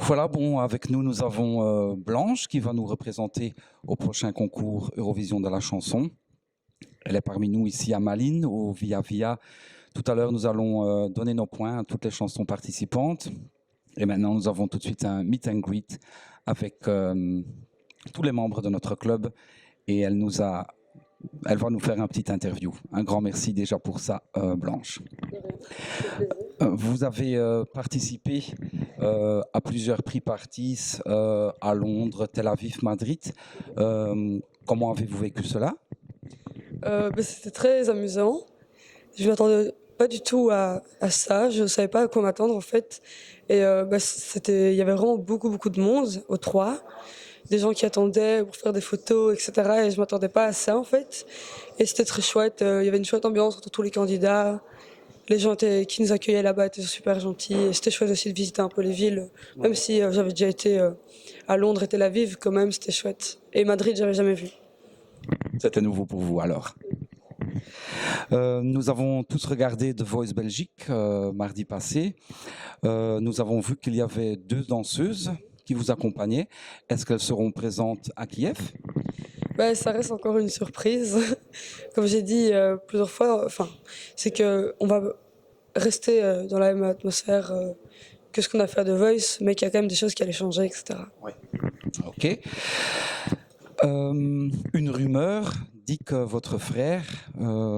Voilà, bon, avec nous, nous avons Blanche qui va nous représenter au prochain concours Eurovision de la chanson. Elle est parmi nous ici à Malines, au Via Via. Tout à l'heure, nous allons donner nos points à toutes les chansons participantes. Et maintenant, nous avons tout de suite un meet and greet avec tous les membres de notre club. Et elle va nous faire un petit interview. Un grand merci déjà pour ça, Blanche. Vous avez participé à plusieurs prix Partis à Londres, Tel Aviv, Madrid. Comment avez-vous vécu cela? C'était très amusant. Je m'attendais pas du tout à ça. Je savais pas à quoi m'attendre en fait. Et il y avait vraiment beaucoup de monde au 3. Des gens qui attendaient pour faire des photos, etc. Et je m'attendais pas à ça en fait. Et c'était très chouette. Il y avait une chouette ambiance entre tous les candidats. Les gens qui nous accueillaient là-bas étaient super gentils. Et c'était chouette aussi de visiter un peu les villes. Même si j'avais déjà été à Londres et Tel Aviv, quand même, c'était chouette. Et Madrid, j'avais jamais vu. C'était nouveau pour vous alors. Nous avons tous regardé The Voice Belgique mardi passé. Nous avons vu qu'il y avait 2 danseuses qui vous accompagnaient. Est-ce qu'elles seront présentes à Kiev? Ça reste encore une surprise. Comme j'ai dit plusieurs fois, c'est qu'on va rester dans la même atmosphère que ce qu'on a fait à The Voice, mais qu'il y a quand même des choses qui allaient changer, etc. Oui. Ok. Une rumeur dit que votre frère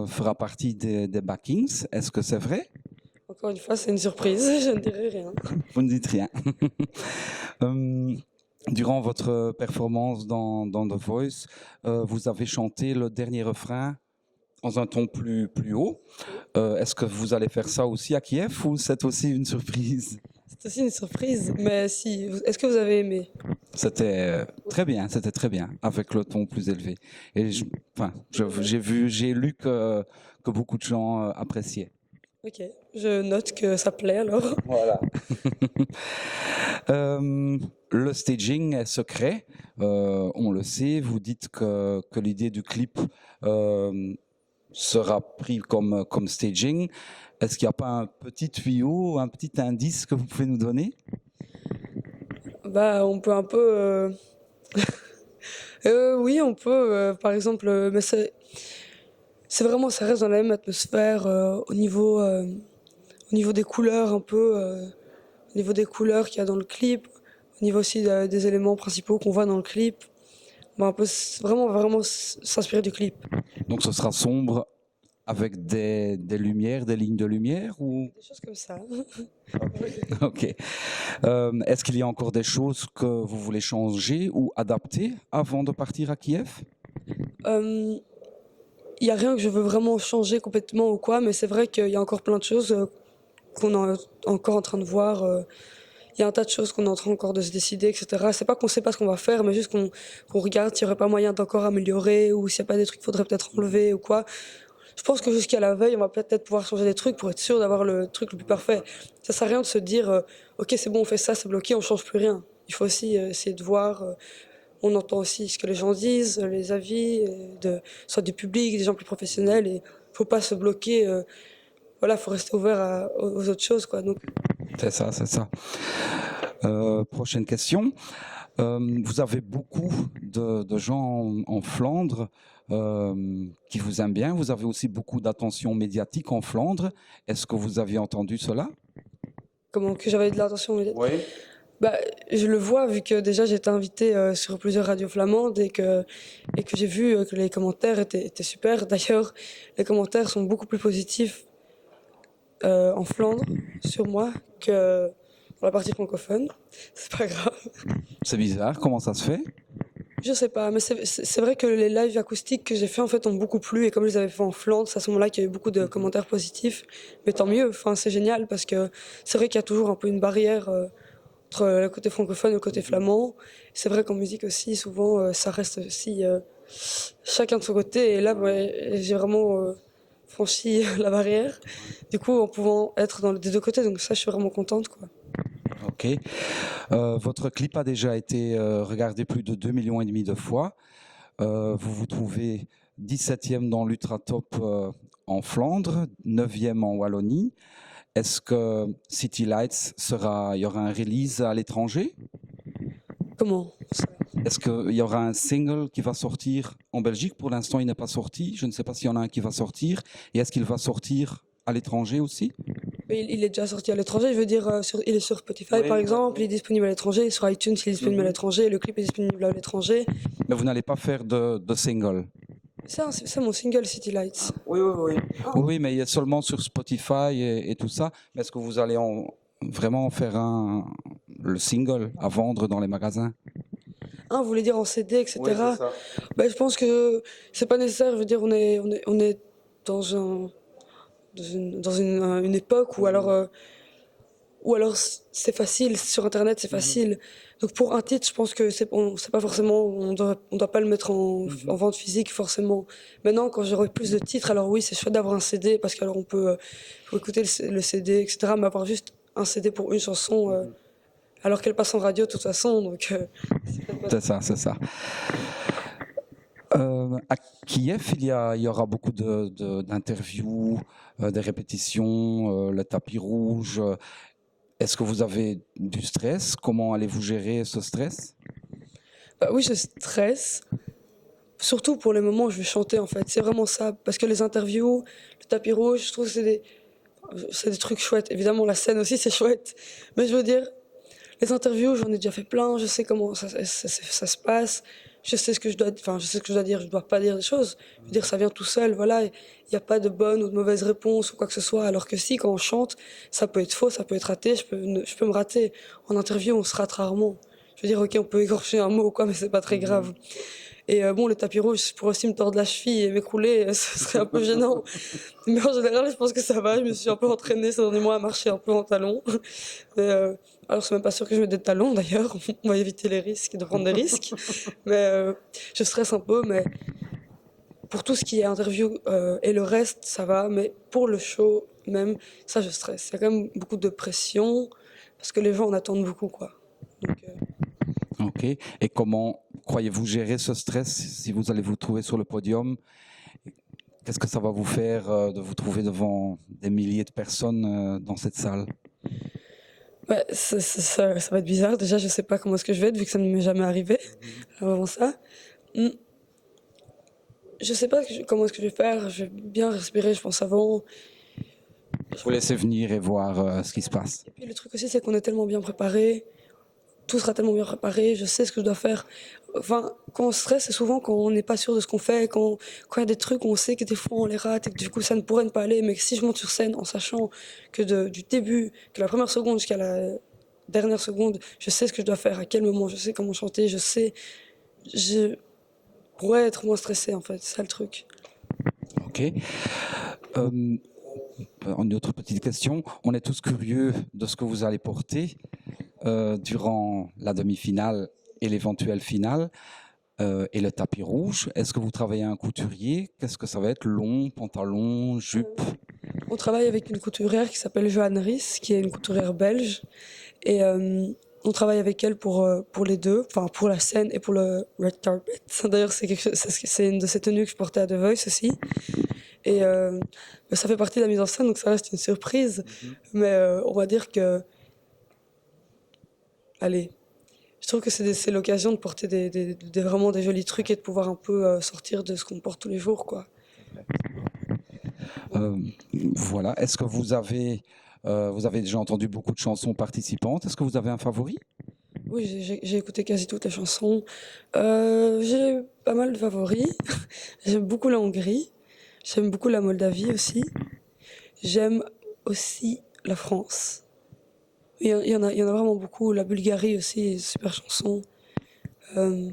fera partie des Backings. Est-ce que c'est vrai? Encore une fois, c'est une surprise, je ne dirai rien. Vous ne dites rien. Durant votre performance dans The Voice, vous avez chanté le dernier refrain dans un ton plus haut. Est-ce que vous allez faire ça aussi à Kiev ou c'est aussi une surprise? C'est aussi une surprise, mais si. Est-ce que vous avez aimé? C'était très bien, avec le ton plus élevé. Et j'ai lu que beaucoup de gens appréciaient. Ok, je note que ça plaît alors. Voilà. Le staging est secret, on le sait. Vous dites que l'idée du clip sera pris comme staging. Est-ce qu'il n'y a pas un petit tuyau, un petit indice que vous pouvez nous donner? On peut un peu. Oui, on peut. Par exemple, mais c'est vraiment, ça reste dans la même atmosphère au niveau des couleurs un peu, au niveau des couleurs qu'il y a dans le clip, au niveau aussi des éléments principaux qu'on voit dans le clip. On peut vraiment s'inspirer du clip. Donc ce sera sombre avec des lumières, des lignes de lumière ou... Des choses comme ça. Ok. Est-ce qu'il y a encore des choses que vous voulez changer ou adapter avant de partir à Kiev? Il n'y a rien que je veux vraiment changer complètement ou quoi, mais c'est vrai qu'il y a encore plein de choses qu'on est encore en train de voir. Il y a un tas de choses qu'on est en train encore de se décider, etc. C'est pas qu'on sait pas ce qu'on va faire, mais juste qu'on regarde s'il n'y aurait pas moyen d'encore améliorer ou s'il n'y a pas des trucs qu'il faudrait peut-être enlever ou quoi. Je pense que jusqu'à la veille, on va peut-être pouvoir changer des trucs pour être sûr d'avoir le truc le plus parfait. Ça sert à rien de se dire ok, c'est bon, on fait ça, c'est bloqué, on change plus rien. Il faut aussi essayer de voir. On entend aussi ce que les gens disent, les avis, soit du public, des gens plus professionnels. Et faut pas se bloquer. Voilà, faut rester ouvert aux autres choses, quoi. Donc... C'est ça, c'est ça. Prochaine question. Vous avez beaucoup de gens en Flandre qui vous aiment bien. Vous avez aussi beaucoup d'attention médiatique en Flandre. Est-ce que vous aviez entendu cela? Comment que j'avais de l'attention médiatique? Oui. Je le vois vu que déjà j'ai été invitée sur plusieurs radios flamandes et que j'ai vu que les commentaires étaient super. D'ailleurs, les commentaires sont beaucoup plus positifs en Flandre sur moi que dans la partie francophone. C'est pas grave. C'est bizarre, comment ça se fait? Je sais pas, mais c'est vrai que les lives acoustiques que j'ai fait en fait ont beaucoup plu et comme je les avais fait en Flandre, c'est à ce moment-là qu'il y a eu beaucoup de commentaires positifs. Mais tant mieux, enfin c'est génial parce que c'est vrai qu'il y a toujours un peu une barrière entre le côté francophone et le côté flamand. C'est vrai qu'en musique aussi, souvent ça reste aussi chacun de son côté. Et là, j'ai vraiment franchi la barrière. Du coup, en pouvant être des deux côtés, donc ça, je suis vraiment contente, quoi. Ok. Votre clip a déjà été regardé plus de 2,5 millions de fois. Vous vous trouvez 17e dans l'Ultra Top en Flandre, 9e en Wallonie. Est-ce que City Lights il y aura un release à l'étranger? Comment ça? Est-ce qu'il y aura un single qui va sortir en Belgique? Pour l'instant, il n'est pas sorti. Je ne sais pas s'il y en a un qui va sortir. Et est-ce qu'il va sortir à l'étranger aussi? Mais il est déjà sorti à l'étranger, je veux dire, il est sur Spotify Oui, par oui, exemple, il est oui. disponible à l'étranger, sur iTunes il est disponible à l'étranger, le clip est disponible à l'étranger. Mais vous n'allez pas faire de single? C'est mon single City Lights. Oui, oui, oui. Oui, mais il est seulement sur Spotify et tout ça. Mais est-ce que vous allez vraiment en faire le single à vendre dans les magasins? Vous voulez dire en CD, etc. Oui, c'est ça. Ben, je pense que c'est pas nécessaire, je veux dire, on est dans une époque où alors c'est facile, sur internet c'est facile. Donc pour un titre, je pense que c'est pas forcément, on doit pas le mettre en vente physique forcément. Maintenant, quand j'aurai plus de titres, alors oui, c'est chouette d'avoir un CD parce qu'alors faut écouter le CD, etc. Mais avoir juste un CD pour une chanson, alors qu'elle passe en radio de toute façon, donc c'est peut-être pas- C'est ça, c'est ça. À Kiev, il y aura beaucoup d'interviews, des répétitions, le tapis rouge. Est-ce que vous avez du stress? Comment allez-vous gérer ce stress? Bah oui, je stresse. Surtout pour les moments où je vais chanter en fait. C'est vraiment ça. Parce que les interviews, le tapis rouge, je trouve que c'est des trucs chouettes. Évidemment, la scène aussi, c'est chouette. Mais je veux dire, les interviews, j'en ai déjà fait plein. Je sais comment ça se passe. Je sais ce que je dois, enfin, je sais ce que je dois dire. Je dois pas dire des choses. Je veux dire, ça vient tout seul. Voilà. Il n'y a pas de bonne ou de mauvaise réponse ou quoi que ce soit. Alors que si, quand on chante, ça peut être faux, ça peut être raté. Je peux me rater. En interview, on se rate rarement. Je veux dire, ok, on peut écorcher un mot ou quoi, mais c'est pas très grave. Et bon, le tapis rouge, je pourrais aussi me tordre la cheville et m'écrouler, ce serait un peu gênant. Mais en général, je pense que ça va. Je me suis un peu entraînée ces derniers mois à marcher un peu en talons. Mais, alors, c'est même pas sûr que je mette des talons d'ailleurs. On va éviter les risques, de prendre des risques. Mais je stresse un peu. Mais pour tout ce qui est interview et le reste, ça va. Mais pour le show même, ça, je stresse. Il y a quand même beaucoup de pression parce que les gens en attendent beaucoup, quoi. Donc, Ok. Et comment croyez-vous gérer ce stress si vous allez vous trouver sur le podium? Qu'est-ce que ça va vous faire de vous trouver devant des milliers de personnes dans cette salle? ouais, ça va être bizarre. Déjà, je sais pas comment est-ce que je vais être vu que ça ne m'est jamais arrivé avant ça. Hmm. Je sais pas comment est-ce que je vais faire. Je vais bien respirer, je pense, avant. Vous laissez venir et voir ce qui se passe. Et puis le truc aussi, c'est qu'on est tellement bien préparé. Tout sera tellement bien préparé. Je sais ce que je dois faire. Enfin, quand on stresse, c'est souvent quand on n'est pas sûr de ce qu'on fait. Quand il y a des trucs où on sait que des fois on les rate et que du coup ça ne pourrait ne pas aller. Mais que si je monte sur scène en sachant que du début, que la première seconde jusqu'à la dernière seconde, je sais ce que je dois faire, à quel moment, je sais comment chanter, je pourrais être moins stressé en fait. C'est ça le truc. Ok. Euh, une autre petite question. On est tous curieux de ce que vous allez porter durant la demi-finale et l'éventuelle finale et le tapis rouge. Est-ce que vous travaillez à un couturier? Qu'est-ce que ça va être? Long, pantalon, jupe? On travaille avec une couturière qui s'appelle Johanne Ries, qui est une couturière belge. Et on travaille avec elle pour les deux, enfin pour la scène et pour le red carpet. D'ailleurs, c'est une de ces tenues que je portais à The Voice aussi. Et ça fait partie de la mise en scène, donc ça reste une surprise. Mais on va dire que, allez, je trouve que c'est l'occasion de porter vraiment des jolis trucs et de pouvoir un peu sortir de ce qu'on porte tous les jours, quoi. Euh, voilà. Est-ce que vous avez déjà entendu beaucoup de chansons participantes? Est-ce que vous avez un favori? Oui, j'ai écouté quasi toutes les chansons. J'ai pas mal de favoris. J'aime beaucoup la Hongrie. J'aime beaucoup la Moldavie aussi. J'aime aussi la France. Il y en a vraiment beaucoup. La Bulgarie aussi, super chanson. Euh,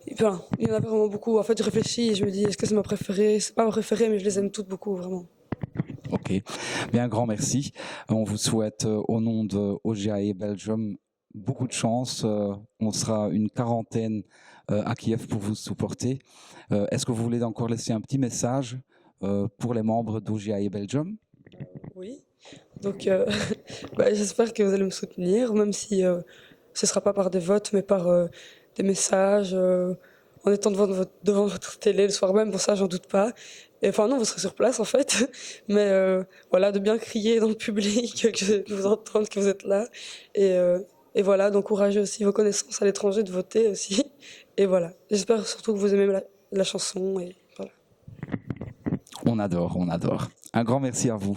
et voilà, il y en a vraiment beaucoup. En fait, je réfléchis et je me dis, est-ce que c'est ma préférée? C'est pas ma préférée, mais je les aime toutes beaucoup, vraiment. Ok. Bien, un grand merci. On vous souhaite au nom de OGAE Belgium beaucoup de chance. On sera une quarantaine à Kiev pour vous supporter. Est-ce que vous voulez encore laisser un petit message pour les membres d'OGAE Belgium? Oui. Donc, j'espère que vous allez me soutenir, même si ce ne sera pas par des votes, mais par des messages, en étant devant votre télé le soir même, pour ça j'en doute pas. Et, enfin non, vous serez sur place en fait, mais voilà, de bien crier dans le public, que vous entendre que vous êtes là, et voilà, d'encourager aussi vos connaissances à l'étranger, de voter aussi, et voilà. J'espère surtout que vous aimez la chanson, et voilà. On adore, on adore. Un grand merci à vous.